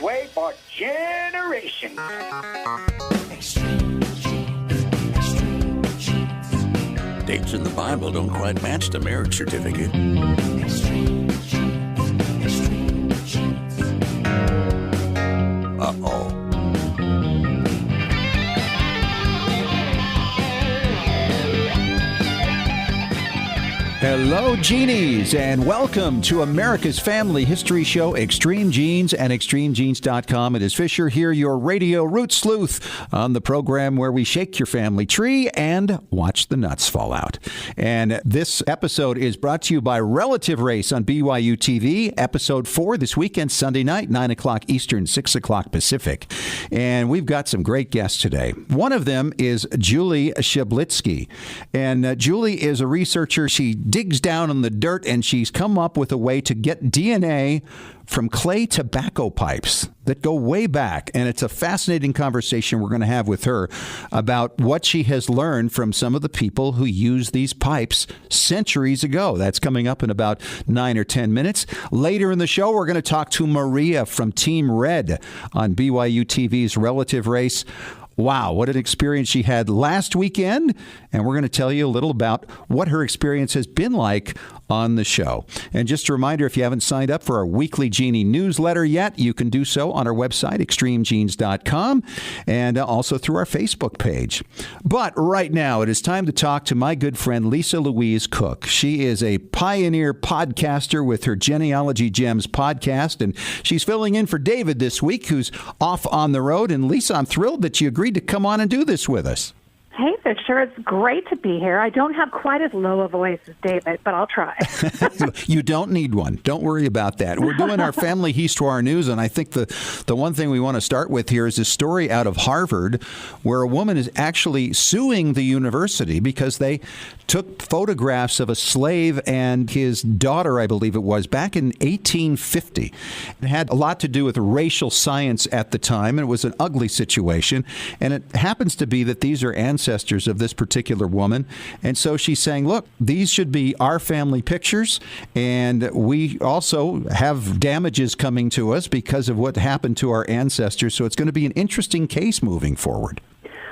way for generations. Dates in the Bible don't quite match the marriage certificate. Uh-oh. Hello, Genies, and welcome to America's Family History Show, Extreme Genes and ExtremeGenes.com. It is Fisher here, your radio root sleuth, on the program where we shake your family tree and watch the nuts fall out. And this episode is brought to you by Relative Race on BYU TV, Episode 4 this weekend, Sunday night, 9 o'clock Eastern, 6 o'clock Pacific. And we've got some great guests today. One of them is Julie Schablitsky. And Julie is a researcher. She digs down in the dirt, and she's come up with a way to get DNA from clay tobacco pipes that go way back. And it's a fascinating conversation we're going to have with her about what she has learned from some of the people who used these pipes centuries ago. That's coming up in about 9 or 10 minutes. Later in the show, we're going to talk to Maria from Team Red on BYU TV's Relative Race. Wow, what an experience she had last weekend. And we're going to tell you a little about what her experience has been like on the show. And just a reminder, if you haven't signed up for our weekly Genie newsletter yet, you can do so on our website, ExtremeGenes.com, and also through our Facebook page. But right now, it is time to talk to my good friend, Lisa Louise Cooke. She is a pioneer podcaster with her Genealogy Gems podcast, and she's filling in for David this week, who's off on the road. And Lisa, I'm thrilled that you agreed to come on and do this with us. Hey, Fisher, it's great to be here. I don't have quite as low a voice as David, but I'll try. You don't need one. Don't worry about that. We're doing our family Histoire news, and I think the one thing we want to start with here is a story out of Harvard where a woman is actually suing the university because they took photographs of a slave and his daughter, I believe it was, back in 1850. It had a lot to do with racial science at the time, and it was an ugly situation. And it happens to be that these are ancestors of this particular woman. And so she's saying, look, these should be our family pictures, and we also have damages coming to us because of what happened to our ancestors. So it's going to be an interesting case moving forward.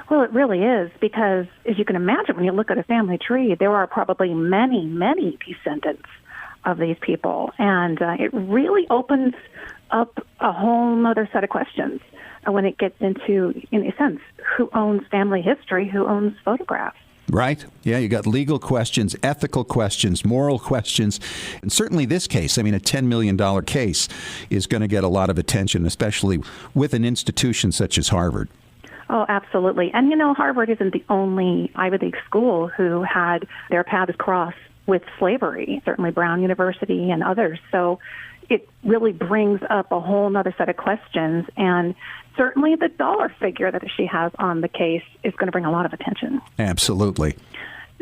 Well, it really is, because as you can imagine, when you look at a family tree, there are probably many, many descendants of these people. And it really opens up a whole other set of questions when it gets into, in a sense, who owns family history, who owns photographs. Right. Yeah, you got legal questions, ethical questions, moral questions. And certainly this case, I mean, a $10 million case is going to get a lot of attention, especially with an institution such as Harvard. Oh, absolutely. And, you know, Harvard isn't the only Ivy League school who had their paths cross with slavery, certainly Brown University and others. So it really brings up a whole other set of questions. And certainly the dollar figure that she has on the case is going to bring a lot of attention. Absolutely.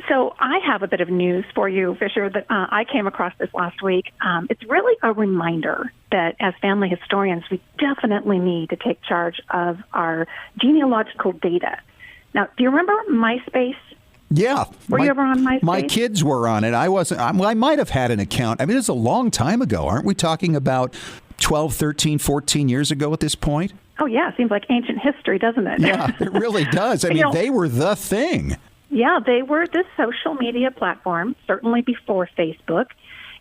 So I have a bit of news for you, Fisher, that I came across this last week. It's really a reminder that as family historians, we definitely need to take charge of our genealogical data. Now, do you remember MySpace? Yeah. Were you ever on MySpace? My kids were on it. I wasn't. I might have had an account. I mean, it's a long time ago. Aren't we talking about 12, 13, 14 years ago at this point? Oh, yeah. It seems like ancient history, doesn't it? Yeah, it really does. I mean, they were the thing. Yeah, they were the social media platform, certainly before Facebook.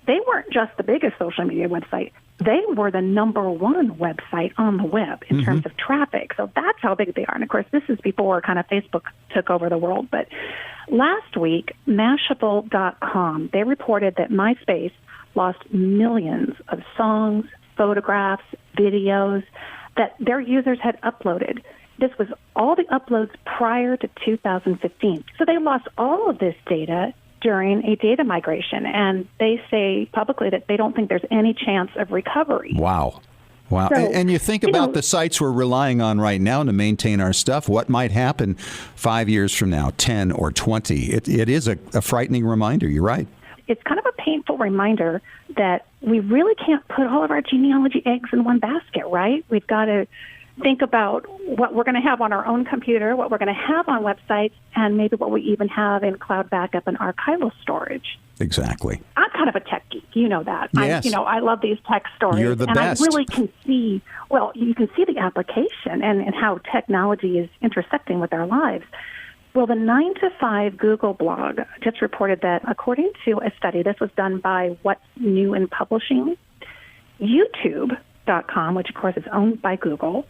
They weren't just the biggest social media website. They were the number one website on the web in terms of traffic. So that's how big they are. And, of course, this is before kind of Facebook took over the world. But last week, Mashable.com, they reported that MySpace lost millions of songs, photographs, videos that their users had uploaded. This was all the uploads prior to 2015. So they lost all of this data during a data migration, and they say publicly that they don't think there's any chance of recovery. Wow. Wow. So, and you think about the sites we're relying on right now to maintain our stuff. What might happen 5 years from now, 10 or 20? It is a frightening reminder. You're right. It's kind of a painful reminder that we really can't put all of our genealogy eggs in one basket, right? We've got to think about what we're going to have on our own computer, what we're going to have on websites, and maybe what we even have in cloud backup and archival storage. exactly. I'm kind of a tech geek. You know that. Yes. I love these tech stories. You're the best. I really can see, you can see the application and how technology is intersecting with our lives. Well, the 9 to 5 Google blog just reported that according to a study, this was done by What's New in Publishing, YouTube.com, which of course is owned by Google,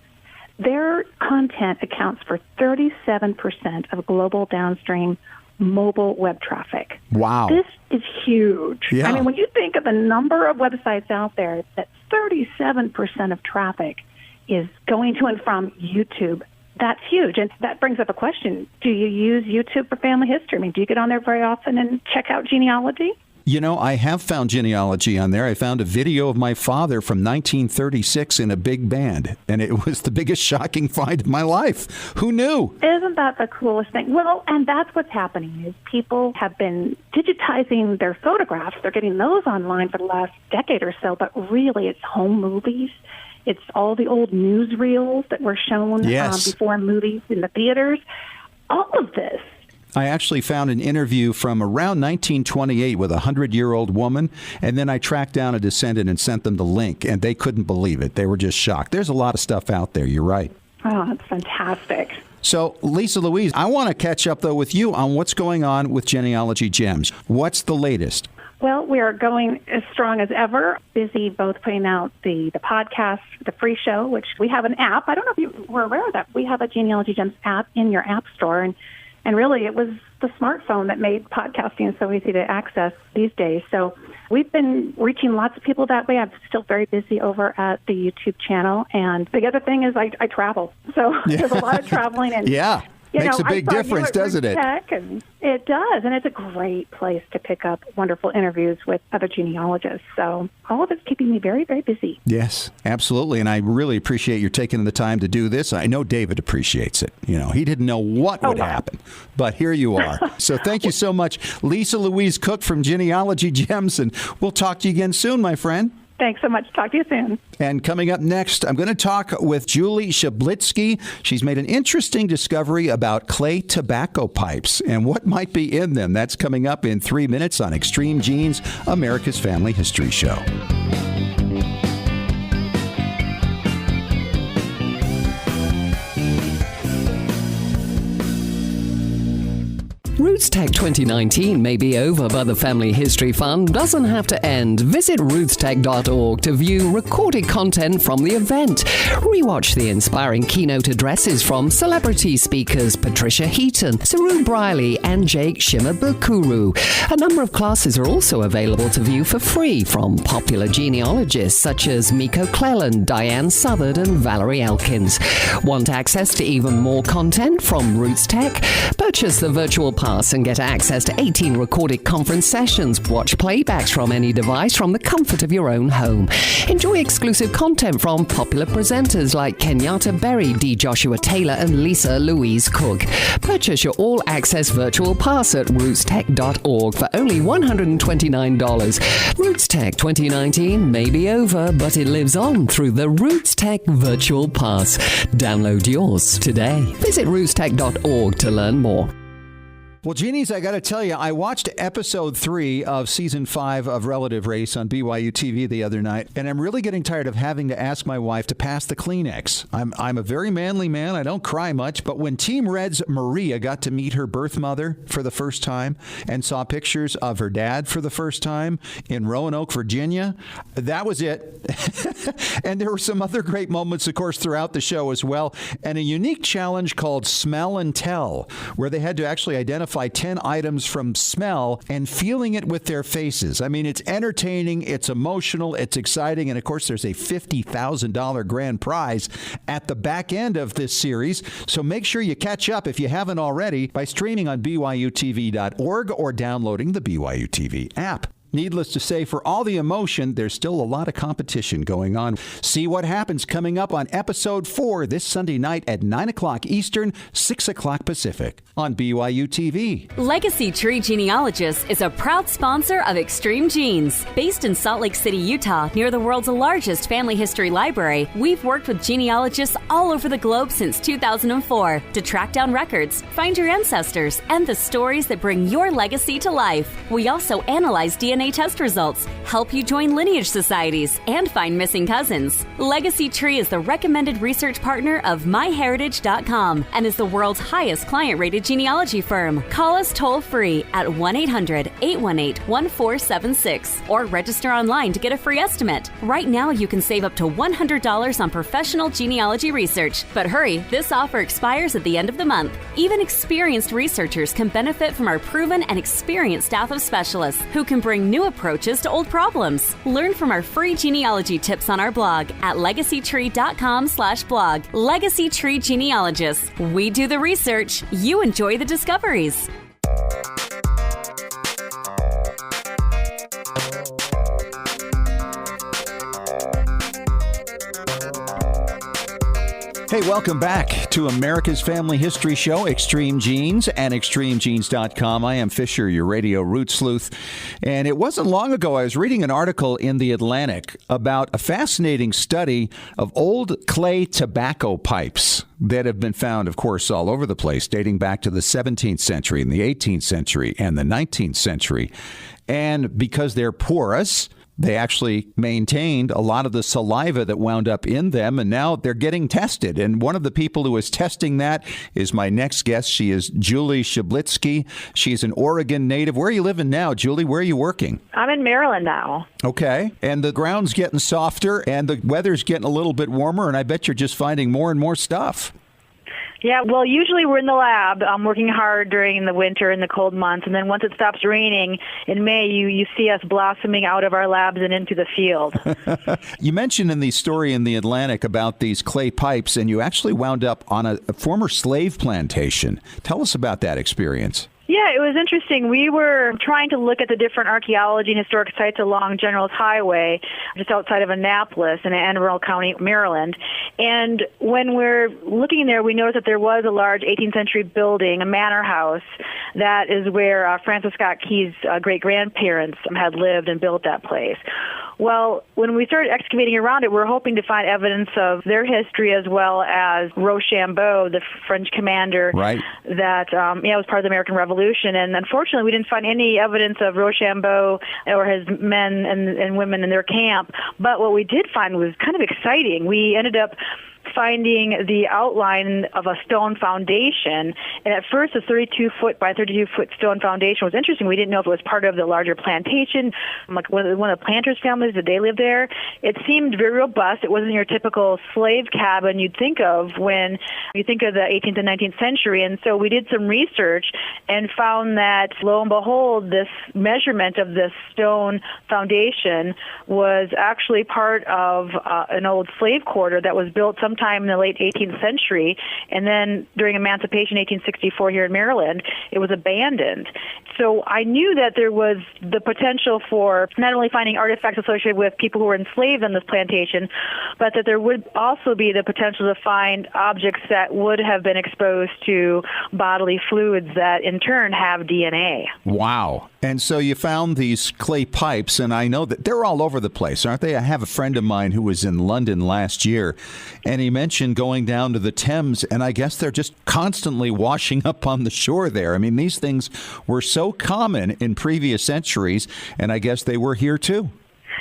their content accounts for 37% of global downstream mobile web traffic. Wow. This is huge. Yeah. I mean, when you think of the number of websites out there, that 37% of traffic is going to and from YouTube, that's huge. And that brings up a question. Do you use YouTube for family history? I mean, do you get on there very often and check out genealogy? I have found genealogy on there. I found a video of my father from 1936 in a big band, and it was the biggest shocking find of my life. Who knew? Isn't that the coolest thing? Well, and that's what's happening is people have been digitizing their photographs. They're getting those online for the last decade or so, but really it's home movies. It's all the old newsreels that were shown before movies in the theaters. All of this. I actually found an interview from around 1928 with a 100-year-old woman, and then I tracked down a descendant and sent them the link, and they couldn't believe it. They were just shocked. There's a lot of stuff out there. You're right. Oh, that's fantastic. So, Lisa Louise, I want to catch up, though, with you on what's going on with Genealogy Gems. What's the latest? Well, we are going as strong as ever, busy both putting out the podcast, the free show, which we have an app. I don't know if you were aware of that. We have a Genealogy Gems app in your app store, and really, it was the smartphone that made podcasting so easy to access these days. So we've been reaching lots of people that way. I'm still very busy over at the YouTube channel. And the other thing is I travel. So there's a lot of traveling. And yeah. Makes a big difference, doesn't it? And it does, and it's a great place to pick up wonderful interviews with other genealogists. So all of it's keeping me very, very busy. Yes, absolutely, and I really appreciate you taking the time to do this. I know David appreciates it. He didn't know what would happen, but here you are. So thank you so much, Lisa Louise Cooke from Genealogy Gems, and we'll talk to you again soon, my friend. Thanks so much. Talk to you soon. And coming up next, I'm going to talk with Julie Schablitsky. She's made an interesting discovery about clay tobacco pipes and what might be in them. That's coming up in 3 minutes on Extreme Genes, America's Family History Show. Roots Tech 2019 may be over, but the Family History Fun doesn't have to end. Visit rootstech.org to view recorded content from the event. Rewatch the inspiring keynote addresses from celebrity speakers Patricia Heaton, Saru Briley, and Jake Shimabukuro. A number of classes are also available to view for free from popular genealogists such as Miko Cleland, Diane Southard, and Valerie Elkins. Want access to even more content from Roots Tech? Purchase the virtual pass and get access to 18 recorded conference sessions. Watch playbacks from any device from the comfort of your own home. Enjoy exclusive content from popular presenters like Kenyatta Berry, D. Joshua Taylor, and Lisa Louise Cooke. Purchase your all-access virtual pass at rootstech.org for only $129. Roots Tech 2019 may be over, but it lives on through the Roots Tech Virtual Pass. Download yours today. Visit rootstech.org to learn more. Well, Genies, I got to tell you, I watched episode 3 of season 5 of Relative Race on BYU TV the other night, and I'm really getting tired of having to ask my wife to pass the Kleenex. I'm a very manly man. I don't cry much, but when Team Red's Maria got to meet her birth mother for the first time and saw pictures of her dad for the first time in Roanoke, Virginia, that was it. And there were some other great moments, of course, throughout the show as well, and a unique challenge called Smell and Tell, where they had to actually identify 10 items from smell and feeling it with their faces. I mean, it's entertaining, it's emotional, it's exciting, and of course, there's a $50,000 grand prize at the back end of this series. So make sure you catch up if you haven't already by streaming on BYUtv.org or downloading the BYU TV app. Needless to say, for all the emotion, there's still a lot of competition going on. See what happens coming up on Episode 4 this Sunday night at 9 o'clock Eastern, 6 o'clock Pacific on BYU TV. Legacy Tree Genealogists is a proud sponsor of Extreme Genes. Based in Salt Lake City, Utah, near the world's largest family history library, we've worked with genealogists all over the globe since 2004 to track down records, find your ancestors, and the stories that bring your legacy to life. We also analyze DNA test results, help you join lineage societies, and find missing cousins. Legacy Tree is the recommended research partner of MyHeritage.com and is the world's highest client-rated genealogy firm. Call us toll-free at 1-800-818-1476 or register online to get a free estimate. Right now, you can save up to $100 on professional genealogy research. But hurry, this offer expires at the end of the month. Even experienced researchers can benefit from our proven and experienced staff of specialists who can bring new approaches to old problems. Learn from our free genealogy tips on our blog at legacytree.com/blog. Legacy Tree Genealogists. We do the research. You enjoy the discoveries. Hey, welcome back to America's Family History Show, Extreme Genes and extremegenes.com. I am Fisher, your radio root sleuth. And it wasn't long ago I was reading an article in The Atlantic about a fascinating study of old clay tobacco pipes that have been found, of course, all over the place, dating back to the 17th century and the 18th century and the 19th century. And because they're porous, they actually maintained a lot of the saliva that wound up in them, and now they're getting tested. And one of the people who is testing that is my next guest. She is Julie Schablitsky. She's an Oregon native. Where are you living now, Julie? Where are you working? I'm in Maryland now. Okay. And the ground's getting softer, and the weather's getting a little bit warmer, and I bet you're just finding more and more stuff. Yeah, well, usually we're in the lab working hard during the winter and the cold months, and then once it stops raining in May, you see us blossoming out of our labs and into the field. You mentioned in the story in The Atlantic about these clay pipes, and you actually wound up on a former slave plantation. Tell us about that experience. Yeah, it was interesting. We were trying to look at the different archaeology and historic sites along General's Highway, just outside of Annapolis in Anne Arundel County, Maryland. And when we're looking there, we noticed that there was a large 18th century building, a manor house, that is where Francis Scott Key's great-grandparents had lived and built that place. Well, when we started excavating around it, we were hoping to find evidence of their history as well as Rochambeau, the French commander that was part of the American Revolution. And unfortunately, we didn't find any evidence of Rochambeau or his men and women in their camp. But what we did find was kind of exciting. We ended up finding the outline of a stone foundation. And at first, a 32-foot by 32-foot stone foundation was interesting. We didn't know if it was part of the larger plantation, like one of the planters' families, did they live there? It seemed very robust. It wasn't your typical slave cabin you'd think of when you think of the 18th and 19th century. And so we did some research and found that, lo and behold, this measurement of this stone foundation was actually part of an old slave quarter that was built sometime in the late 18th century, and then during Emancipation 1864 here in Maryland, it was abandoned. So I knew that there was the potential for not only finding artifacts associated with people who were enslaved on this plantation, but that there would also be the potential to find objects that would have been exposed to bodily fluids that in turn have DNA. Wow. And so you found these clay pipes, and I know that they're all over the place, aren't they? I have a friend of mine who was in London last year, and he mentioned going down to the Thames, and I guess they're just constantly washing up on the shore there. I mean, these things were so common in previous centuries, and I guess they were here too.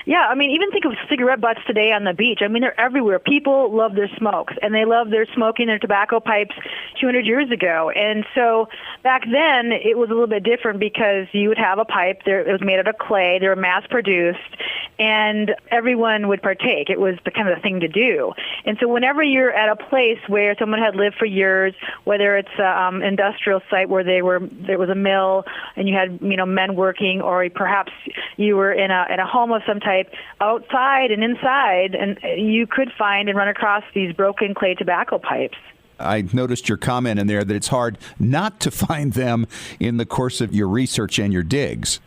Yeah, I mean, even think of cigarette butts today on the beach. I mean, they're everywhere. People love their smokes, and they love their smoking their tobacco pipes 200 years ago. And so back then, it was a little bit different because you would have a pipe. It was made out of clay. They were mass-produced, and everyone would partake. It was the kind of the thing to do. And so whenever you're at a place where someone had lived for years, whether it's an industrial site where there was a mill and you had men working, or perhaps you were in a home of some type, outside and inside, and you could find and run across these broken clay tobacco pipes. I noticed your comment in there that it's hard not to find them in the course of your research and your digs.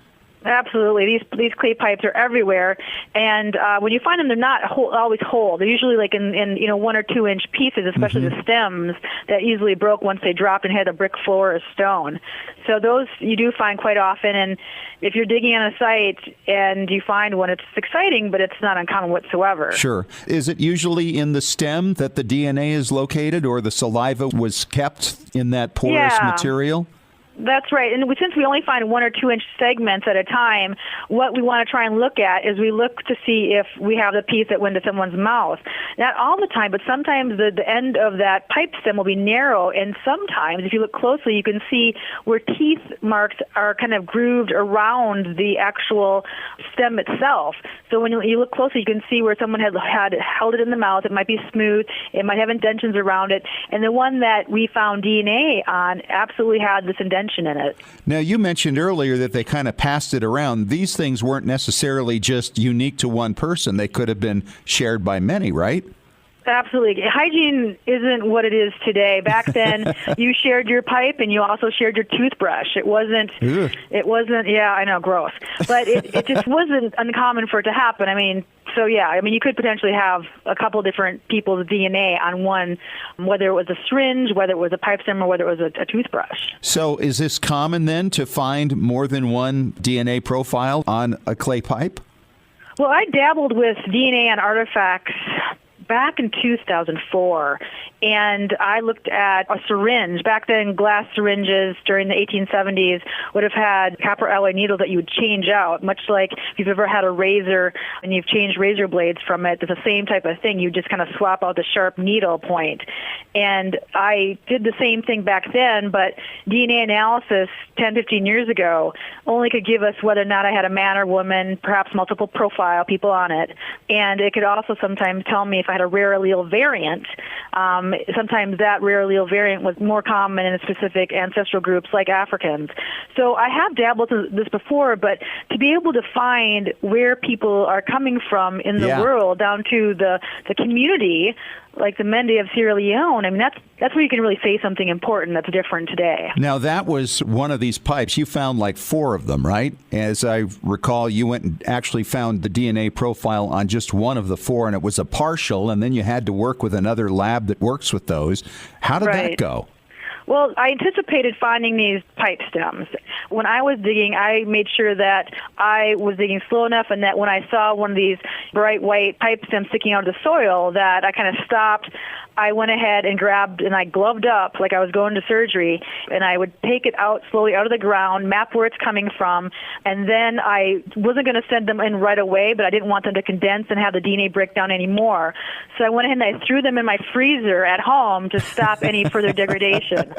Absolutely. These clay pipes are everywhere, and when you find them, they're not always whole. They're usually like in 1 or 2 inch pieces, especially the stems that easily broke once they dropped and hit a brick floor or stone. So those you do find quite often, and if you're digging on a site and you find one, it's exciting, but it's not uncommon whatsoever. Sure. Is it usually in the stem that the DNA is located, or the saliva was kept in that porous material? That's right. And since we only find 1 or 2 inch segments at a time, what we want to try and look at is we look to see if we have the piece that went to someone's mouth. Not all the time, but sometimes the end of that pipe stem will be narrow, and sometimes, if you look closely, you can see where teeth marks are kind of grooved around the actual stem itself. So when you look closely, you can see where someone had held it in the mouth. It might be smooth. It might have indentions around it. And the one that we found DNA on absolutely had this indentation in it. Now, you mentioned earlier that they kind of passed it around. These things weren't necessarily just unique to one person. They could have been shared by many, right? Absolutely. Hygiene isn't what it is today. Back then, you shared your pipe and you also shared your toothbrush. It wasn't, yeah, I know, gross. But it just wasn't uncommon for it to happen. You could potentially have a couple different people's DNA on one, whether it was a syringe, whether it was a pipe stem, or whether it was a toothbrush. So is this common then to find more than one DNA profile on a clay pipe? Well, I dabbled with DNA on artifacts back in 2004, and I looked at a syringe. Back then, glass syringes during the 1870s would have had copper alloy needles that you would change out, much like if you've ever had a razor and you've changed razor blades from it. It's the same type of thing. You just kind of swap out the sharp needle point. And I did the same thing back then, but DNA analysis 10, 15 years ago only could give us whether or not I had a man or woman, perhaps multiple profile people on it. And it could also sometimes tell me if I had a rare allele variant. Sometimes that rare allele variant was more common in specific ancestral groups like Africans. So I have dabbled in this before, but to be able to find where people are coming from in the world down to the community, like the Mende of Sierra Leone, that's where you can really say something important that's different today. Now, that was one of these pipes. You found like 4 of them, right? As I recall, you went and actually found the DNA profile on just one of the 4, and it was a partial, and then you had to work with another lab that works with those. How did that go? Well, I anticipated finding these pipe stems. When I was digging, I made sure that I was digging slow enough and that when I saw one of these bright white pipe stems sticking out of the soil that I kind of stopped. I went ahead and grabbed and I gloved up like I was going to surgery, and I would take it out slowly out of the ground, map where it's coming from, and then I wasn't going to send them in right away, but I didn't want them to condense and have the DNA break down anymore. So I went ahead and I threw them in my freezer at home to stop any further degradation.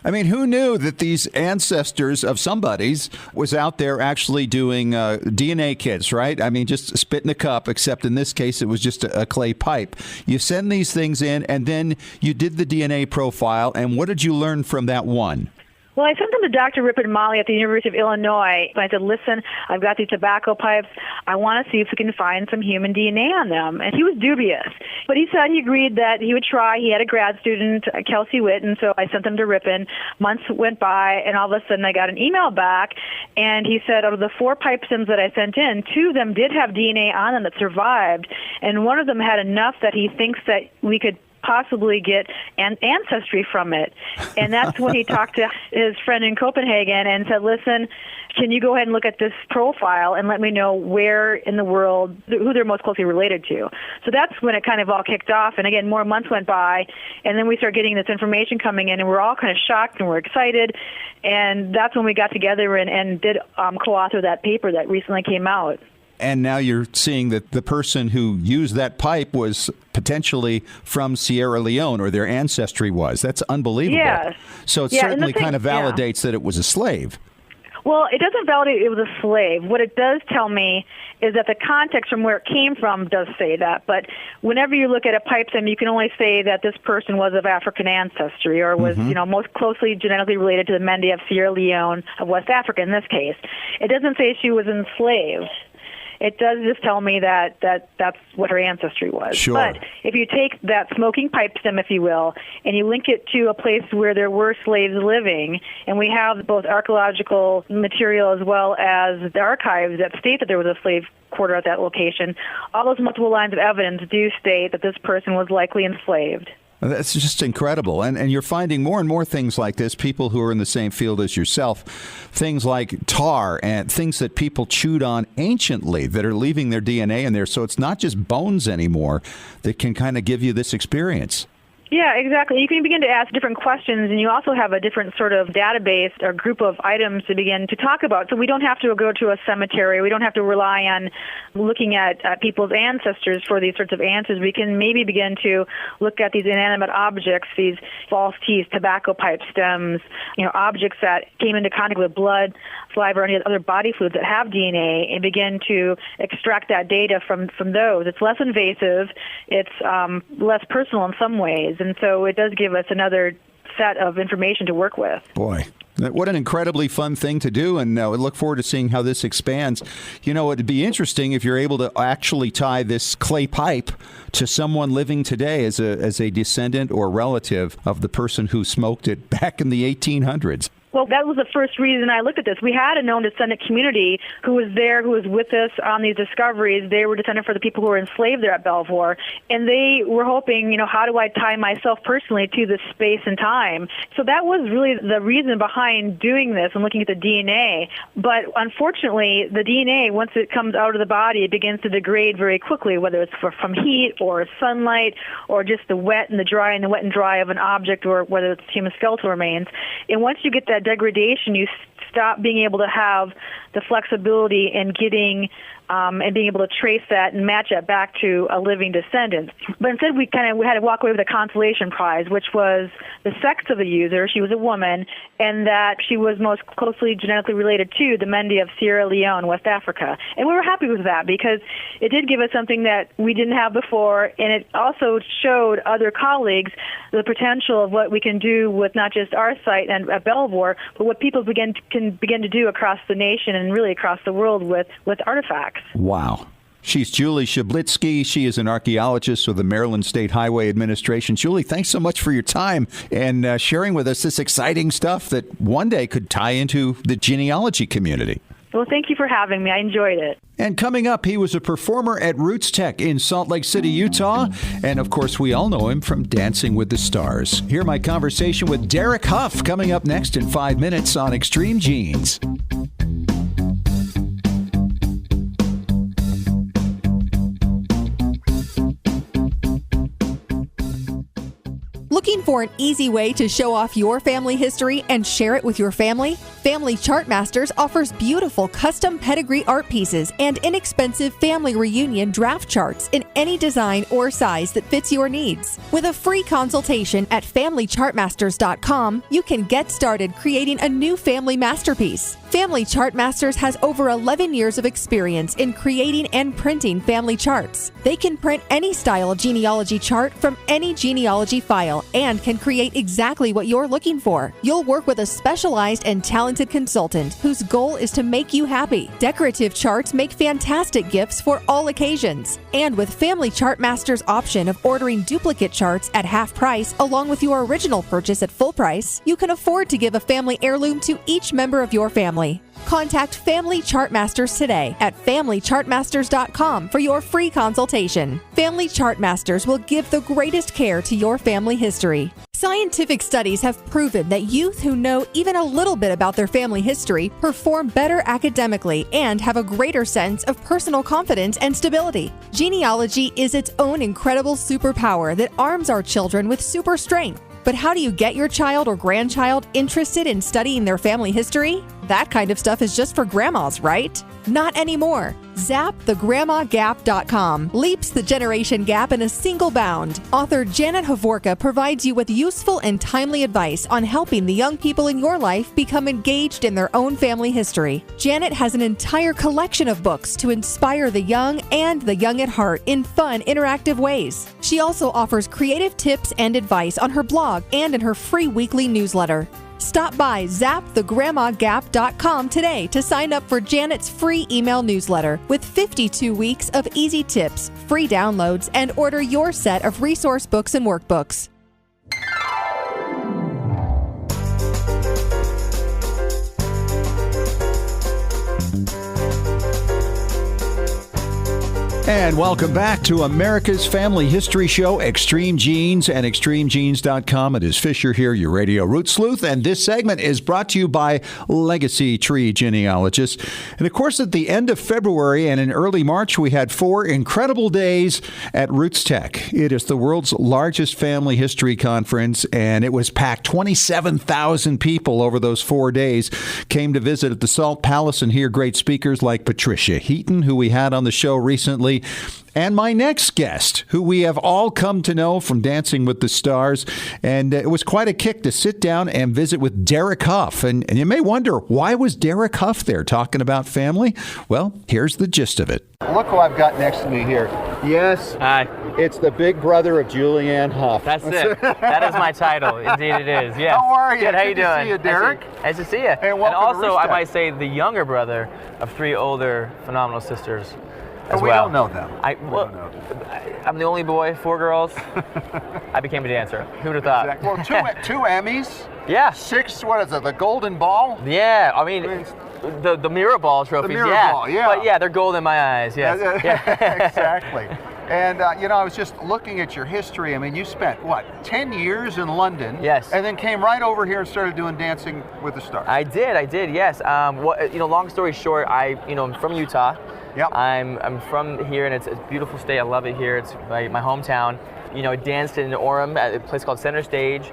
Who knew that these ancestors of somebody's was out there actually doing DNA kits, right? Just spit in a cup, except in this case it was just a clay pipe. You send these things in, and then you did the DNA profile, and what did you learn from that one? Well, I sent them to Dr. Ripon Molly at the University of Illinois. I said, listen, I've got these tobacco pipes. I want to see if we can find some human DNA on them. And he was dubious. But he said he agreed that he would try. He had a grad student, Kelsey Witt, and so I sent them to Ripon. Months went by, and all of a sudden I got an email back, and he said out of the 4 pipe stems that I sent in, 2 of them did have DNA on them that survived, and one of them had enough that he thinks that we could possibly get an ancestry from it. And that's when he talked to his friend in Copenhagen and said, listen, can you go ahead and look at this profile and let me know where in the world, who they're most closely related to? So that's when it kind of all kicked off. And again, more months went by, and then we started getting this information coming in, and we're all kind of shocked and we're excited. And that's when we got together and did co-author that paper that recently came out. And now you're seeing that the person who used that pipe was potentially from Sierra Leone, or their ancestry was. That's unbelievable. Yes. So it certainly kind of validates that it was a slave. Well, it doesn't validate it was a slave. What it does tell me is that the context from where it came from does say that. But whenever you look at a pipe stem, you can only say that this person was of African ancestry or was, most closely genetically related to the Mende of Sierra Leone of West Africa in this case. It doesn't say she was enslaved. it does just tell me that that's what her ancestry was. Sure. But if you take that smoking pipe stem, if you will, and you link it to a place where there were slaves living, and we have both archaeological material as well as the archives that state that there was a slave quarter at that location, all those multiple lines of evidence do state that this person was likely enslaved. That's just incredible. And you're finding more and more things like this, people who are in the same field as yourself, things like tar and things that people chewed on anciently that are leaving their DNA in there. So it's not just bones anymore that can kind of give you this experience. Yeah, exactly. You can begin to ask different questions, and you also have a different sort of database or group of items to begin to talk about. So we don't have to go to a cemetery. We don't have to rely on looking at people's ancestors for these sorts of answers. We can maybe begin to look at these inanimate objects, these false teeth, tobacco pipe stems, objects that came into contact with blood, saliva, or any other body fluids that have DNA, and begin to extract that data from those. It's less invasive. It's less personal in some ways. And so it does give us another set of information to work with. Boy, what an incredibly fun thing to do, and we look forward to seeing how this expands. It'd be interesting if you're able to actually tie this clay pipe to someone living today as a descendant or relative of the person who smoked it back in the 1800s. Well, that was the first reason I looked at this. We had a known descendant community who was there, who was with us on these discoveries. They were descendant for the people who were enslaved there at Belvoir, and they were hoping, how do I tie myself personally to this space and time? So that was really the reason behind doing this and looking at the DNA. But unfortunately, the DNA, once it comes out of the body, it begins to degrade very quickly, whether it's from heat or sunlight or just the wet and the dry and the wet and dry of an object, or whether it's human skeletal remains. And once you get that degradation, you stop being able to have the flexibility in getting and being able to trace that and match that back to a living descendant. But instead, we had to walk away with a consolation prize, which was the sex of the user. She was a woman, and that she was most closely genetically related to the Mendi of Sierra Leone, West Africa. And we were happy with that because it did give us something that we didn't have before, and it also showed other colleagues the potential of what we can do with not just our site and at Belvoir, but what people can begin to do across the nation and really across the world with artifacts. Wow. She's Julie Schablitsky. She is an archaeologist with the Maryland State Highway Administration. Julie, thanks so much for your time and sharing with us this exciting stuff that one day could tie into the genealogy community. Well, thank you for having me. I enjoyed it. And coming up, he was a performer at Roots Tech in Salt Lake City, Utah. And of course, we all know him from Dancing with the Stars. Hear my conversation with Derek Hough coming up next in 5 minutes on Extreme Genes. Looking for an easy way to show off your family history and share it with your family? Family Chart Masters offers beautiful custom pedigree art pieces and inexpensive family reunion draft charts in any design or size that fits your needs. With a free consultation at FamilyChartMasters.com, you can get started creating a new family masterpiece. Family Chart Masters has over 11 years of experience in creating and printing family charts. They can print any style of genealogy chart from any genealogy file and can create exactly what you're looking for. You'll work with a specialized and talented consultant whose goal is to make you happy. Decorative charts make fantastic gifts for all occasions. And with Family Chart Masters' option of ordering duplicate charts at half price along with your original purchase at full price, you can afford to give a family heirloom to each member of your family. Contact Family Chart Masters today at FamilyChartMasters.com for your free consultation. Family Chart Masters will give the greatest care to your family history. Scientific studies have proven that youth who know even a little bit about their family history perform better academically and have a greater sense of personal confidence and stability. Genealogy is its own incredible superpower that arms our children with super strength. But how do you get your child or grandchild interested in studying their family history? That kind of stuff is just for grandmas, right? Not anymore. ZapTheGrandmaGap.com leaps the generation gap in a single bound. Author Janet Havorka provides you with useful and timely advice on helping the young people in your life become engaged in their own family history. Janet has an entire collection of books to inspire the young and the young at heart in fun, interactive ways. She also offers creative tips and advice on her blog and in her free weekly newsletter. Stop by zapthegrandmagap.com today to sign up for Janet's free email newsletter with 52 weeks of easy tips, free downloads, and order your set of resource books and workbooks. And welcome back to America's Family History Show, Extreme Genes and ExtremeGenes.com. It is Fisher here, your radio root sleuth, and this segment is brought to you by Legacy Tree Genealogists. And of course, at the end of February and in early March, we had 4 incredible days at Roots Tech. It is the world's largest family history conference, and it was packed. 27,000 people over those 4 days came to visit at the Salt Palace and hear great speakers like Patricia Heaton, who we had on the show recently, and my next guest, who we have all come to know from Dancing with the Stars. And it was quite a kick to sit down and visit with Derek Hough. And you may wonder, why was Derek Hough there talking about family? Well, here's the gist of it. Look who I've got next to me here. Yes, Hi. It's the big brother of Julianne Hough. That's it. That is my title. Indeed it is. Yes. How are you? Good. How you Good doing? to see you, Derek. Nice to see you. And welcome to also, Roots I Tech. might say the younger brother of 3 older phenomenal sisters as we well. don't know them. I'm the only boy, 4 girls. I became a dancer. Who would have thought? Exactly. Well, two Emmys. Yeah. 6, what is it, the Golden Ball? Yeah. I mean, the Mirror Ball trophies. Mirror yeah. Ball, yeah. But yeah, they're gold in my eyes. Yes. Yeah. Exactly. And, I was just looking at your history. I mean, you spent, 10 years in London? Yes. And then came right over here and started doing Dancing with the Stars. I did, yes. Long story short, I'm from Utah. Yep. I'm from here, and it's a beautiful state. I love it here. It's my hometown. I danced in Orem at a place called Center Stage.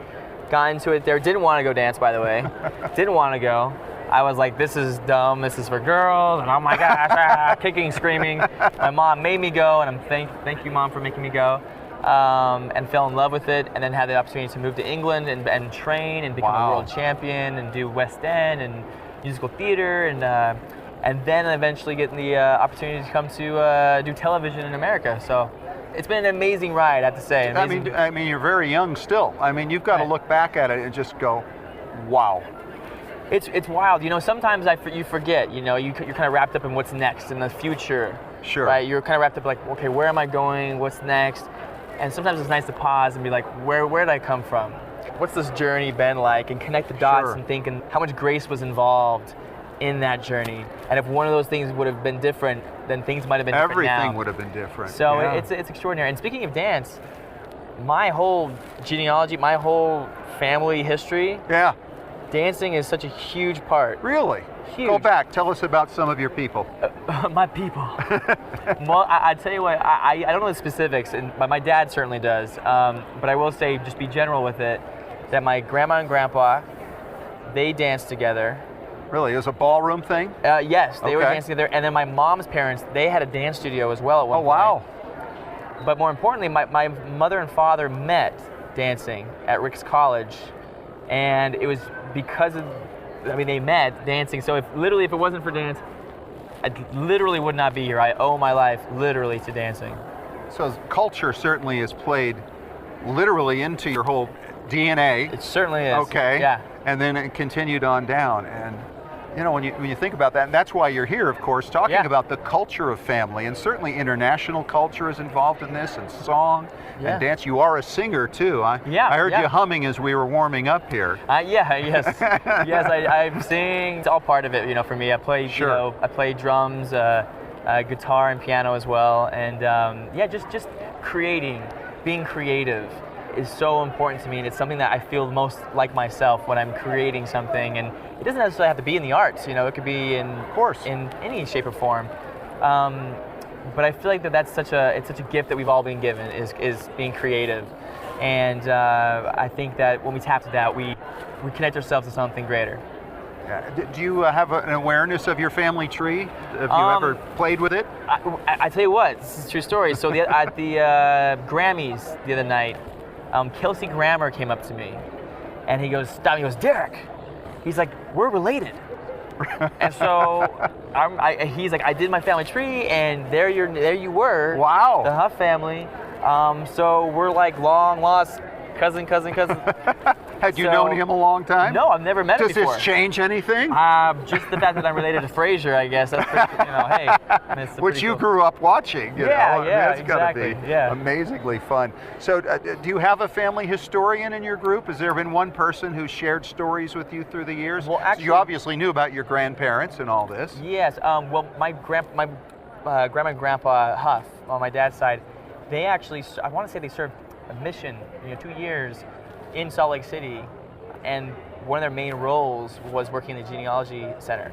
Got into it there. Didn't want to go dance, by the way. Didn't want to go. I was like, this is dumb. This is for girls. And oh my gosh, kicking, screaming. My mom made me go, and thank you, Mom, for making me go. And fell in love with it, and then had the opportunity to move to England and train and become a world champion and do West End and musical theater and then eventually getting the opportunity to come to do television in America. So it's been an amazing ride, I have to say. I mean, you're very young still. I mean, you've got to look back at it and just go, wow. It's wild. Sometimes you forget. You're kind of wrapped up in what's next in the future. Sure. Right. You're kind of wrapped up like, okay, where am I going? What's next? And sometimes it's nice to pause and be like, where did I come from? What's this journey been like? And connect the dots and think, and how much grace was involved in that journey. And if one of those things would have been different, then things might have been different now. Everything would have been different. So it's extraordinary. And speaking of dance, my whole genealogy, my whole family history, dancing is such a huge part. Really? Huge. Go back. Tell us about some of your people. My people. Well, I tell you what, I don't know the specifics, but my dad certainly does. But I will say, just be general with it, that my grandma and grandpa, they danced together. Really? It was a ballroom thing? Yes, they were dancing together. And then my mom's parents, they had a dance studio as well at one point. Oh, wow. But more importantly, my mother and father met dancing at Rick's College. And it was because they met dancing. So if it wasn't for dance, I literally would not be here. I owe my life literally to dancing. So culture certainly has played literally into your whole DNA. It certainly is. Okay. Yeah. And then it continued on down. And when you think about that, and that's why you're here, of course, talking about the culture of family, and certainly international culture is involved in this, and song and dance. You are a singer too. I heard you humming as we were warming up here. Yes, I sing. It's all part of it, for me. I play, I play drums, guitar, and piano as well. And just creating, being creative is so important to me, and it's something that I feel most like myself when I'm creating something. And it doesn't necessarily have to be in the arts, it could be in any shape or form. But I feel like it's such a gift that we've all been given, is being creative. And I think that when we tap to that, we connect ourselves to something greater. Yeah. Do you have an awareness of your family tree? Have you ever played with it? I tell you what, this is a true story. So at the Grammys the other night, Kelsey Grammer came up to me, and he goes, stop. He goes, Derek. He's like, we're related. And so he's like, I did my family tree, and there you were. Wow. The Hough family. So we're like long lost cousin. Had you known him a long time? No, I've never met him before. Does this change anything? Just the fact that I'm related to Frasier, I guess. That's pretty, hey. Which you grew up watching. Yeah, That's exactly. got to be amazingly fun. So do you have a family historian in your group? Has there been one person who's shared stories with you through the years? Well, actually, so you obviously knew about your grandparents and all this. Yes. Well, my grandma and grandpa Hough on my dad's side, they actually, I want to say they served a mission, 2 years in Salt Lake City, and one of their main roles was working in the Genealogy Center.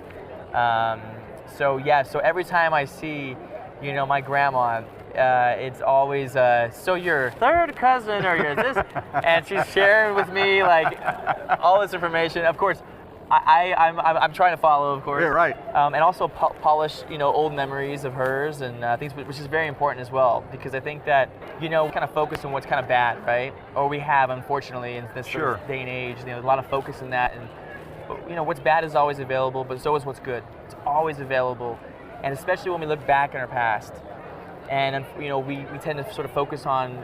So every time I see, my grandma, it's always, so you're third cousin or you're this, and she's sharing with me like all this information. Of course, I'm trying to follow, of course. Yeah, right. And also polish, old memories of hers and things, which is very important as well, because I think that, we kind of focus on what's kind of bad, right? Or we have, unfortunately, in this sort of day and age, a lot of focus in that. And, what's bad is always available, but so is what's good. It's always available. And especially when we look back in our past. And, we tend to sort of focus on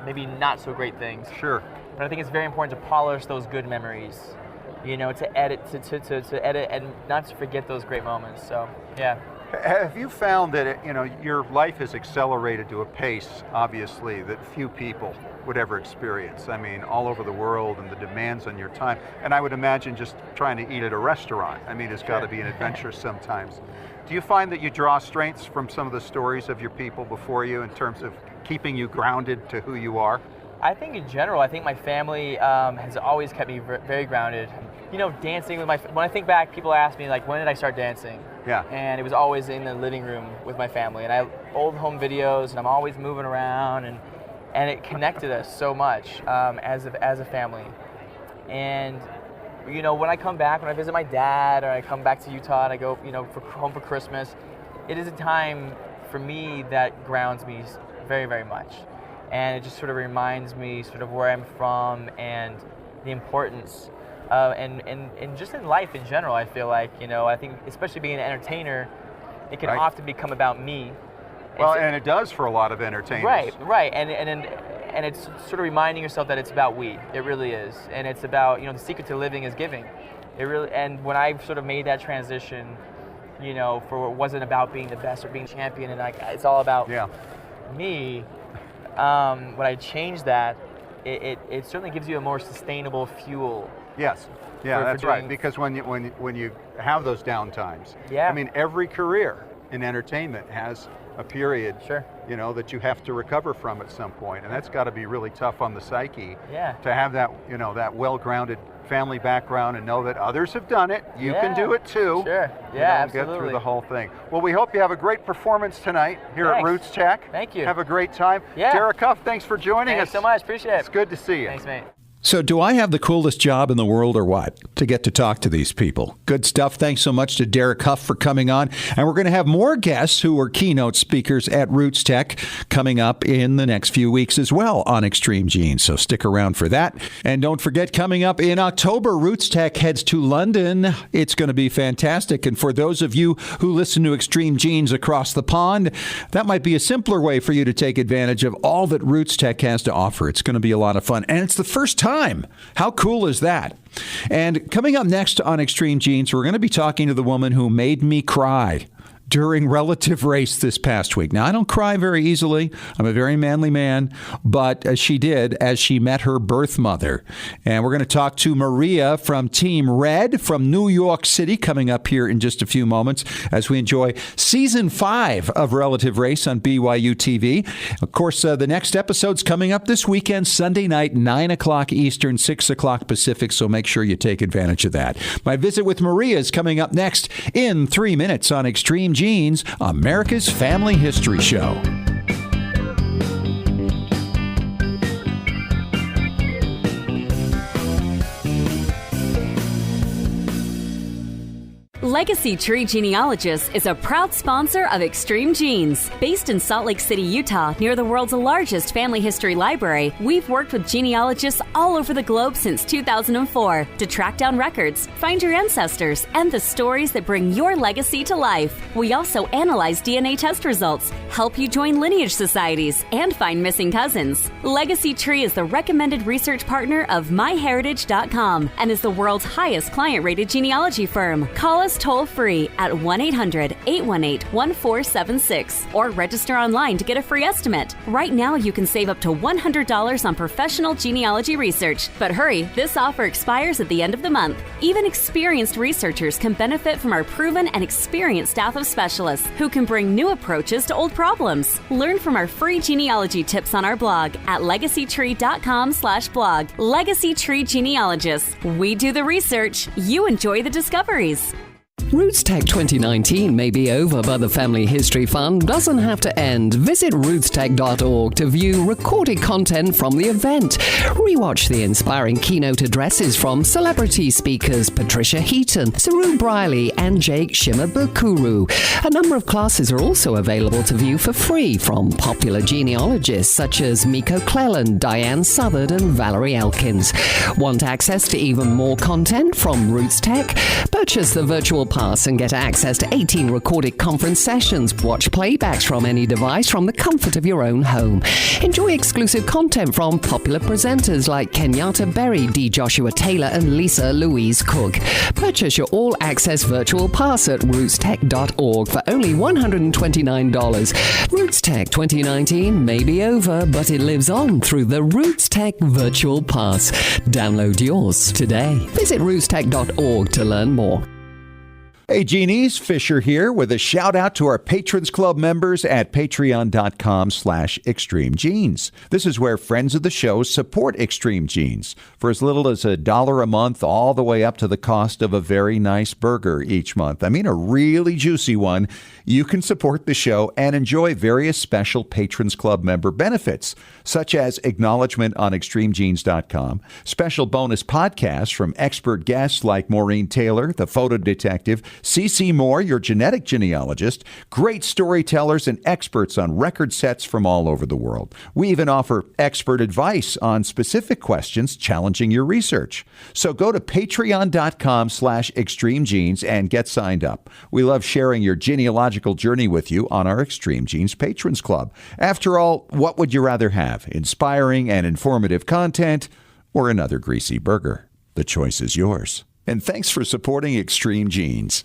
maybe not so great things. Sure. But I think it's very important to polish those good memories. To edit, to edit, and not to forget those great moments. So, yeah. Have you found that your life has accelerated to a pace, obviously, that few people would ever experience? I mean, all over the world, and the demands on your time. And I would imagine just trying to eat at a restaurant. I mean, it's got to be an adventure sometimes. Do you find that you draw strengths from some of the stories of your people before you in terms of keeping you grounded to who you are? I think in general, my family has always kept me very grounded. Dancing with when I think back, people ask me, like, when did I start dancing? Yeah. And it was always in the living room with my family. And I have old home videos, and I'm always moving around, and it connected us so much as a family. And, when I come back, when I visit my dad, or I come back to Utah and I go, home for Christmas, it is a time for me that grounds me very, very much. And it just sort of reminds me sort of where I'm from and the importance and just in life in general. I feel like, I think especially being an entertainer, it can often become about me. Well, and it does for a lot of entertainers. Right. And it's sort of reminding yourself that it's about we. It really is. And it's about, the secret to living is giving. It really, and when I sort of made that transition, for it wasn't about being the best or being champion, and it's all about me. When I changed that, it certainly gives you a more sustainable fuel. Yes, that's right. Because when you have those down times, I mean, every career in entertainment has a period, sure, that you have to recover from at some point, and that's got to be really tough on the psyche. Yeah. To have that, that well-grounded family background and know that others have done it, you can do it too. Sure. Yeah, absolutely. Get through the whole thing. Well, we hope you have a great performance tonight here at Roots Tech. Thank you. Have a great time. Yeah. Derek Hough, thanks for joining us. Thanks so much. Appreciate it. It's good to see you. Thanks, mate. So do I have the coolest job in the world or what? To get to talk to these people. Good stuff. Thanks so much to Derek Hough for coming on. And we're going to have more guests who are keynote speakers at Roots Tech coming up in the next few weeks as well on Extreme Genes. So stick around for that. And don't forget, coming up in October, Roots Tech heads to London. It's going to be fantastic. And for those of you who listen to Extreme Genes across the pond, that might be a simpler way for you to take advantage of all that Roots Tech has to offer. It's going to be a lot of fun. And it's the first time. How cool is that? And coming up next on Extreme Genes, we're going to be talking to the woman who made me cry during relative race this past week. Now, I don't cry very easily. I'm a very manly man, but she did as she met her birth mother. And we're going to talk to Maria from Team Red from New York City coming up here in just a few moments as we enjoy Season 5 of Relative Race on BYU TV. Of course, the next episode's coming up this weekend, Sunday night, 9 o'clock Eastern, 6 o'clock Pacific, so make sure you take advantage of that. My visit with Maria is coming up next in 3 minutes on Extreme Genes, America's Family History Show. Legacy Tree Genealogists is a proud sponsor of Extreme Genes. Based in Salt Lake City, Utah, near the world's largest family history library, we've worked with genealogists all over the globe since 2004 to track down records, find your ancestors, and the stories that bring your legacy to life. We also analyze DNA test results, help you join lineage societies, and find missing cousins. Legacy Tree is the recommended research partner of MyHeritage.com and is the world's highest client-rated genealogy firm. Call us toll-free at 1-800-818-1476 or register online to get a free estimate. Right now, you can save up to $100 on professional genealogy research. But hurry, this offer expires at the end of the month. Even experienced researchers can benefit from our proven and experienced staff of specialists who can bring new approaches to old problems. Learn from our free genealogy tips on our blog at legacytree.com/blog. Legacy Tree Genealogists. We do the research. You enjoy the discoveries. Roots Tech 2019 may be over, but the Family History Fun doesn't have to end. Visit rootstech.org to view recorded content from the event. Rewatch the inspiring keynote addresses from celebrity speakers Patricia Heaton, Saru Briley, and Jake Shimabukuro. A number of classes are also available to view for free from popular genealogists such as Miko Cleland, Diane Southard, and Valerie Elkins. Want access to even more content from Roots Tech? Purchase the virtual pass and get access to 18 recorded conference sessions. Watch playbacks from any device from the comfort of your own home. Enjoy exclusive content from popular presenters like Kenyatta Berry, D. Joshua Taylor, and Lisa Louise Cooke. Purchase your all-access virtual pass at rootstech.org for only $129. Roots Tech 2019 may be over, but it lives on through the Roots Tech Virtual Pass. Download yours today. Visit rootstech.org to learn more. Hey, Genies, Fisher here with a shout out to our Patrons Club members at patreon.com/Extreme Genes. This is where friends of the show support Extreme Genes for as little as $1 a month, all the way up to the cost of a very nice burger each month. I mean, a really juicy one. You can support the show and enjoy various special Patrons Club member benefits, such as acknowledgement on extremegenes.com, special bonus podcasts from expert guests like Maureen Taylor, the photo detective, CC Moore, your genetic genealogist, great storytellers and experts on record sets from all over the world. We even offer expert advice on specific questions challenging your research. So go to patreon.com/extremegenes and get signed up. We love sharing your genealogical journey with you on our Extreme Genes Patrons Club. After all, what would you rather have? Inspiring and informative content or another greasy burger? The choice is yours. And thanks for supporting Extreme Genes.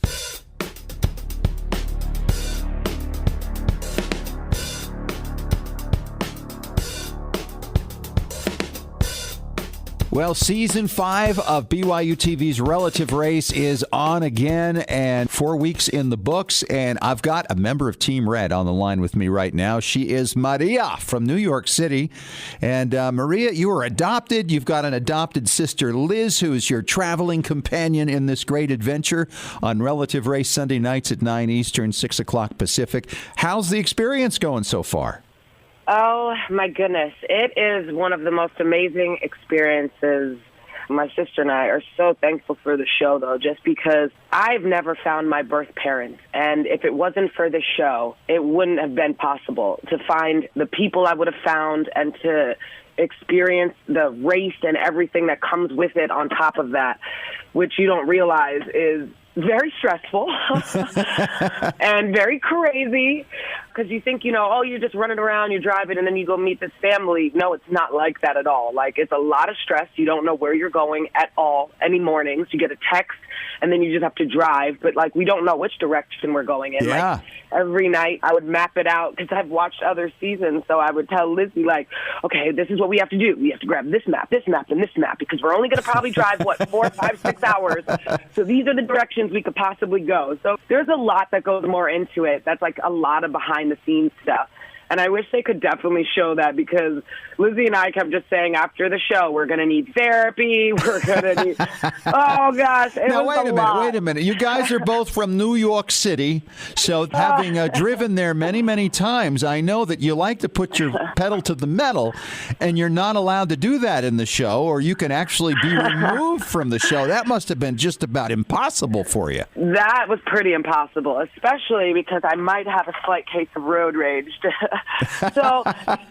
Well, Season 5 of BYU TV's Relative Race is on again, and 4 weeks in the books, and I've got a member of Team Red on the line with me right now. She is Maria from New York City. And Maria, you are adopted. You've got an adopted sister, Liz, who is your traveling companion in this great adventure on Relative Race Sunday nights at 9 Eastern, 6 o'clock Pacific. How's the experience going so far? Oh, my goodness. It is one of the most amazing experiences. My sister and I are so thankful for the show, though, just because I've never found my birth parents. And if it wasn't for the show, it wouldn't have been possible to find the people I would have found and to experience the race and everything that comes with it on top of that, which you don't realize is very stressful and very crazy, because you think, oh, you're just running around, you're driving, and then you go meet this family. No, it's not like that at all. Like, it's a lot of stress. You don't know where you're going at all. Any mornings, you get a text, and then you just have to drive. But, we don't know which direction we're going in. Yeah. Every night, I would map it out, because I've watched other seasons. So I would tell Lizzie, okay, this is what we have to do. We have to grab this map, and this map, because we're only going to probably drive, 4, 5, 6 hours. So these are the directions we could possibly go. So there's a lot that goes more into it. That's a lot of behind the scenes stuff. And I wish they could definitely show that, because Lizzie and I kept just saying after the show, we're going to need therapy. We're going to need, oh gosh. Now, wait a minute. You guys are both from New York City. So having driven there many, many times, I know that you like to put your pedal to the metal, and you're not allowed to do that in the show, or you can actually be removed from the show. That must have been just about impossible for you. That was pretty impossible, especially because I might have a slight case of road rage. So,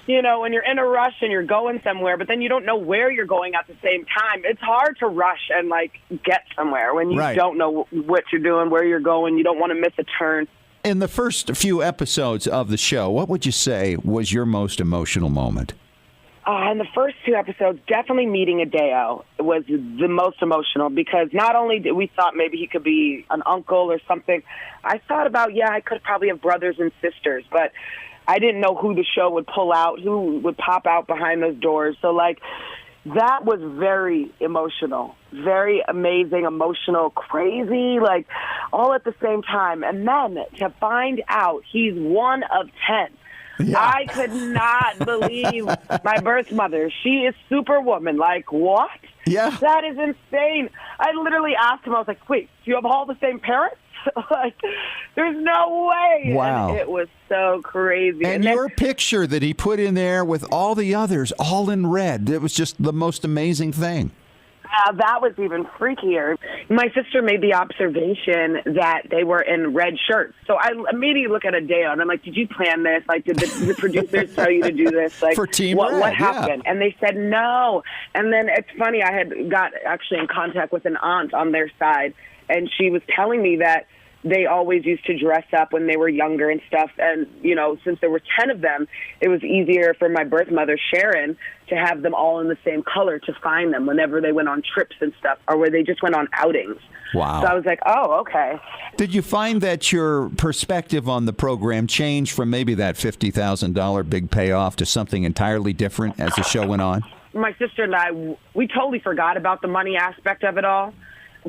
when you're in a rush and you're going somewhere, but then you don't know where you're going at the same time, it's hard to rush and, get somewhere when you don't know what you're doing, where you're going. You don't want to miss a turn. In the first few episodes of the show, what would you say was your most emotional moment? In the first 2 episodes, definitely meeting Adeo was the most emotional, because not only did we thought maybe he could be an uncle or something, I thought about, I could probably have brothers and sisters, but I didn't know who the show would pull out, who would pop out behind those doors. So, that was very emotional, very amazing, emotional, crazy, all at the same time. And then to find out he's one of 10. Yeah. I could not believe my birth mother. She is Superwoman. What? Yeah. That is insane. I literally asked him, I was like, wait, do you have all the same parents? There's no way. Wow. And it was so crazy. And your picture that he put in there with all the others, all in red, it was just the most amazing thing. That was even freakier. My sister made the observation that they were in red shirts. So I immediately look at Adeo, and I'm like, did you plan this? Did the producers tell you to do this? For Team what, Red, what happened? And they said no. And then it's funny, I had got actually in contact with an aunt on their side, and she was telling me that they always used to dress up when they were younger and stuff. And, since there were 10 of them, it was easier for my birth mother, Sharon, to have them all in the same color to find them whenever they went on trips and stuff, or where they just went on outings. Wow. So I was like, oh, okay. Did you find that your perspective on the program changed from maybe that $50,000 big payoff to something entirely different as the show went on? My sister and I, we totally forgot about the money aspect of it all.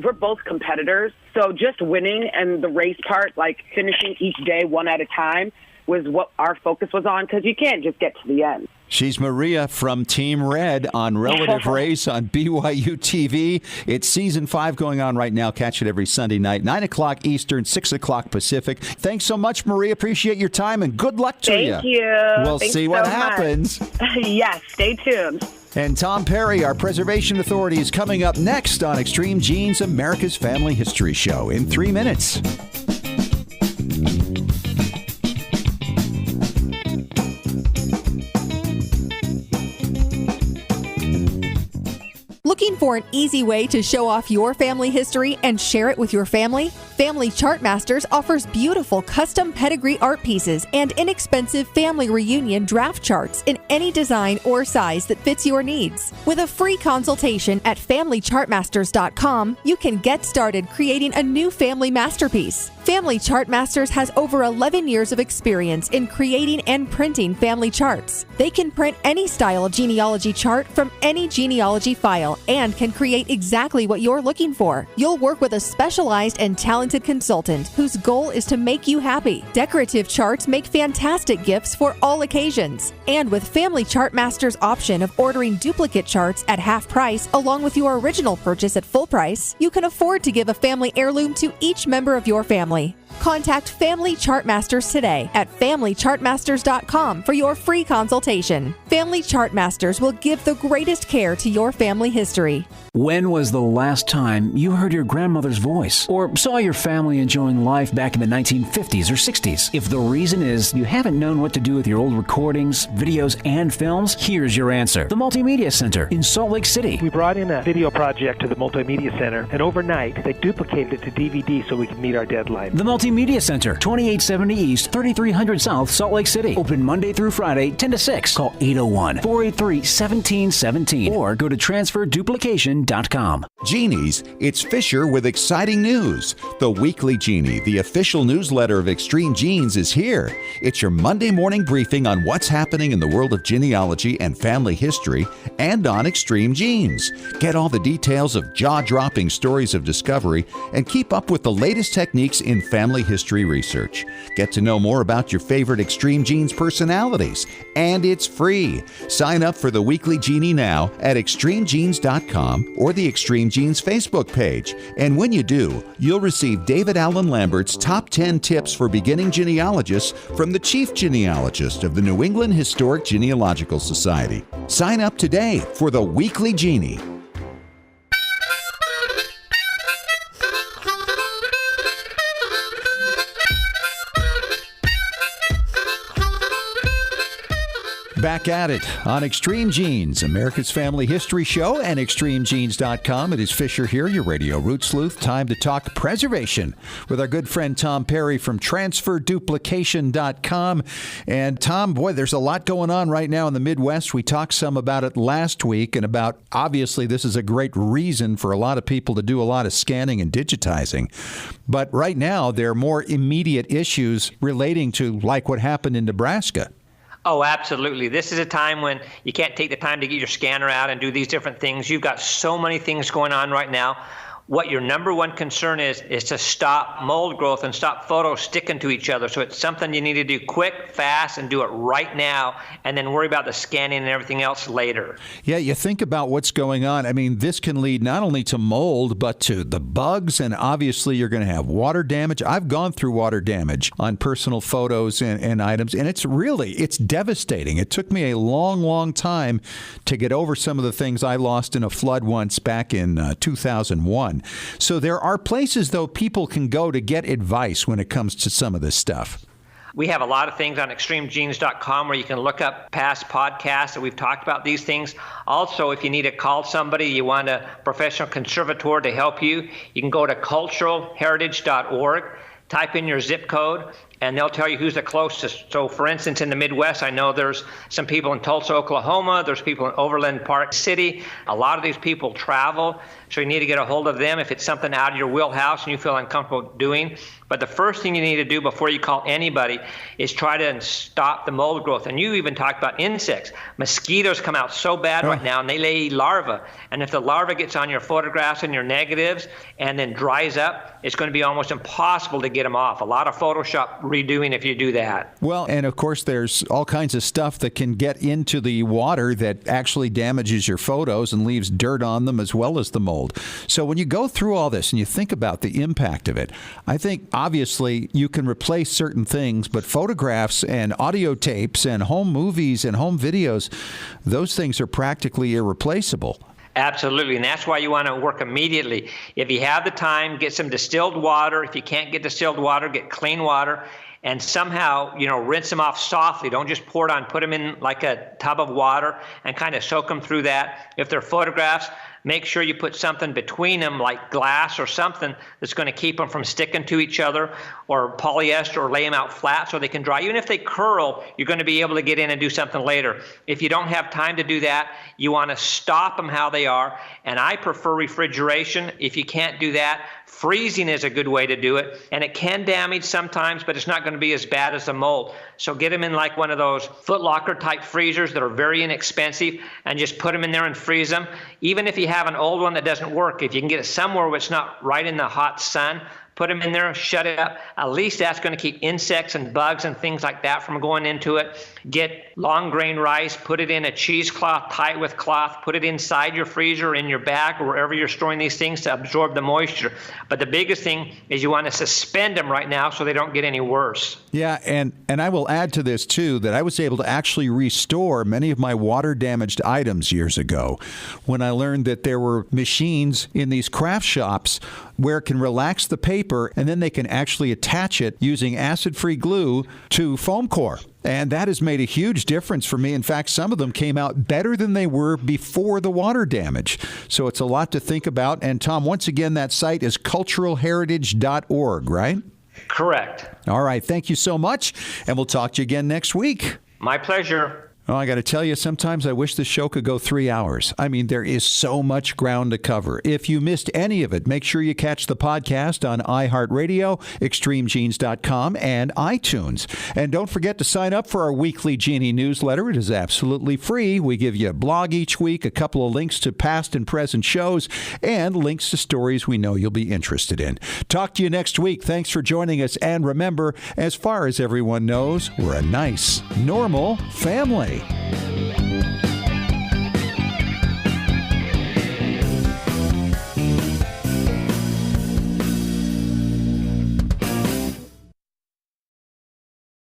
We're both competitors, so just winning and the race part, finishing each day one at a time, was what our focus was on, because you can't just get to the end. She's Maria from Team Red on Relative Race on BYU TV. It's Season 5 going on right now. Catch it every Sunday night, 9 o'clock Eastern, 6 o'clock Pacific. Thanks so much, Maria. Appreciate your time, and good luck to you. Thank you. We'll see what happens. Yes, stay tuned. And Tom Perry, our preservation authority, is coming up next on Extreme Genes, America's Family History Show, in 3 minutes. Looking for an easy way to show off your family history and share it with your family? Family Chartmasters offers beautiful custom pedigree art pieces and inexpensive family reunion draft charts in any design or size that fits your needs. With a free consultation at FamilyChartmasters.com, you can get started creating a new family masterpiece. Family Chartmasters has over 11 years of experience in creating and printing family charts. They can print any style of genealogy chart from any genealogy file and can create exactly what you're looking for. You'll work with a specialized and talented consultant whose goal is to make you happy. Decorative charts make fantastic gifts for all occasions. And with Family Chartmasters' option of ordering duplicate charts at half price along with your original purchase at full price, you can afford to give a family heirloom to each member of your family. Contact Family Chartmasters today at FamilyChartmasters.com for your free consultation. Family Chartmasters will give the greatest care to your family history. When was the last time you heard your grandmother's voice or saw your family enjoying life back in the 1950s or 60s? If the reason is you haven't known what to do with your old recordings, videos, and films, here's your answer. The Multimedia Center in Salt Lake City. We brought in a video project to the Multimedia Center, and overnight they duplicated it to DVD so we could meet our deadline. The Multimedia Center, 2870 East, 3300 South, Salt Lake City. Open Monday through Friday, 10 to 6. Call 801-483-1717 or go to transferduplication.com. Genies, it's Fisher with exciting news. The Weekly Genie, the official newsletter of Extreme Genes, is here. It's your Monday morning briefing on what's happening in the world of genealogy and family history and on Extreme Genes. Get all the details of jaw-dropping stories of discovery and keep up with the latest techniques in family family history research. Get to know more about your favorite Extreme Genes personalities, and it's free. Sign up for the Weekly Genie now at extremegenes.com or the Extreme Genes Facebook page. And when you do, you'll receive David Allen Lambert's Top 10 Tips for Beginning Genealogists from the Chief Genealogist of the New England Historic Genealogical Society. Sign up today for the Weekly Genie. Back at it on Extreme Genes, America's Family History Show, and extremegenes.com. It is Fisher here, your radio root sleuth. Time to talk preservation with our good friend Tom Perry from transferduplication.com. And Tom, boy, there's a lot going on right now in the Midwest. We talked some about it last week, and about, obviously, this is a great reason for a lot of people to do a lot of scanning and digitizing. But right now, there are more immediate issues relating to, like, what happened in Nebraska. Oh, absolutely. This is a time when you can't take the time to get your scanner out and do these different things. You've got so many things going on right now. What your number one concern is to stop mold growth and stop photos sticking to each other. So it's something you need to do quick, fast, and do it right now, and then worry about the scanning and everything else later. Yeah, you think about what's going on. I mean, this can lead not only to mold, but to the bugs, and obviously you're going to have water damage. I've gone through water damage on personal photos and items, and it's devastating. It took me a long, long time to get over some of the things I lost in a flood once back in 2001. So there are places, though, people can go to get advice when it comes to some of this stuff. We have a lot of things on extremegenes.com where you can look up past podcasts that we've talked about these things. Also, if you need to call somebody, you want a professional conservator to help you, you can go to culturalheritage.org, type in your zip code, and they'll tell you who's the closest. So, for instance, in the Midwest, I know there's some people in Tulsa, Oklahoma. There's people in Overland Park City. A lot of these people travel, so you need to get a hold of them if it's something out of your wheelhouse and you feel uncomfortable doing. But the first thing you need to do before you call anybody is try to stop the mold growth. And you even talked about insects. Mosquitoes come out so bad right now, and they lay larvae. And if the larva gets on your photographs and your negatives and then dries up, it's going to be almost impossible to get them off. A lot of Photoshop redoing if you do that. Well, and of course, there's all kinds of stuff that can get into the water that actually damages your photos and leaves dirt on them as well as the mold. So when you go through all this and you think about the impact of it, I think obviously you can replace certain things, but photographs and audio tapes and home movies and home videos, those things are practically irreplaceable. Absolutely, and that's why you want to work immediately. If you have the time, get some distilled water. If you can't get distilled water, get clean water, and somehow, rinse them off softly. Don't just pour it on. Put them in like a tub of water and kind of soak them through that. If they're photographs, make sure you put something between them, like glass or something that's going to keep them from sticking to each other, or polyester, or lay them out flat so they can dry. Even if they curl, you're going to be able to get in and do something later. If you don't have time to do that, you want to stop them how they are. And I prefer refrigeration. If you can't do that, freezing is a good way to do it. And it can damage sometimes, but it's not going to be as bad as the mold. So get them in like one of those Foot Locker type freezers that are very inexpensive, and just put them in there and freeze them. Even if you have an old one that doesn't work, if you can get it somewhere where it's not right in the hot sun, put them in there, shut it up. At least that's going to keep insects and bugs and things like that from going into it. Get long grain rice, put it in a cheesecloth, tie it with cloth, put it inside your freezer or in your bag or wherever you're storing these things to absorb the moisture. But the biggest thing is you want to suspend them right now so they don't get any worse. Yeah, and I will add to this, too, that I was able to actually restore many of my water-damaged items years ago when I learned that there were machines in these craft shops where it can relax the paper, and then they can actually attach it using acid-free glue to foam core. And that has made a huge difference for me. In fact, some of them came out better than they were before the water damage. So it's a lot to think about. And Tom, once again, that site is culturalheritage.org, right? Correct. All right. Thank you so much. And we'll talk to you again next week. My pleasure. Well, I got to tell you, sometimes I wish this show could go 3 hours. I mean, there is so much ground to cover. If you missed any of it, make sure you catch the podcast on iHeartRadio, extremegenes.com, and iTunes. And don't forget to sign up for our weekly Genie newsletter. It is absolutely free. We give you a blog each week, a couple of links to past and present shows, and links to stories we know you'll be interested in. Talk to you next week. Thanks for joining us. And remember, as far as everyone knows, we're a nice, normal family.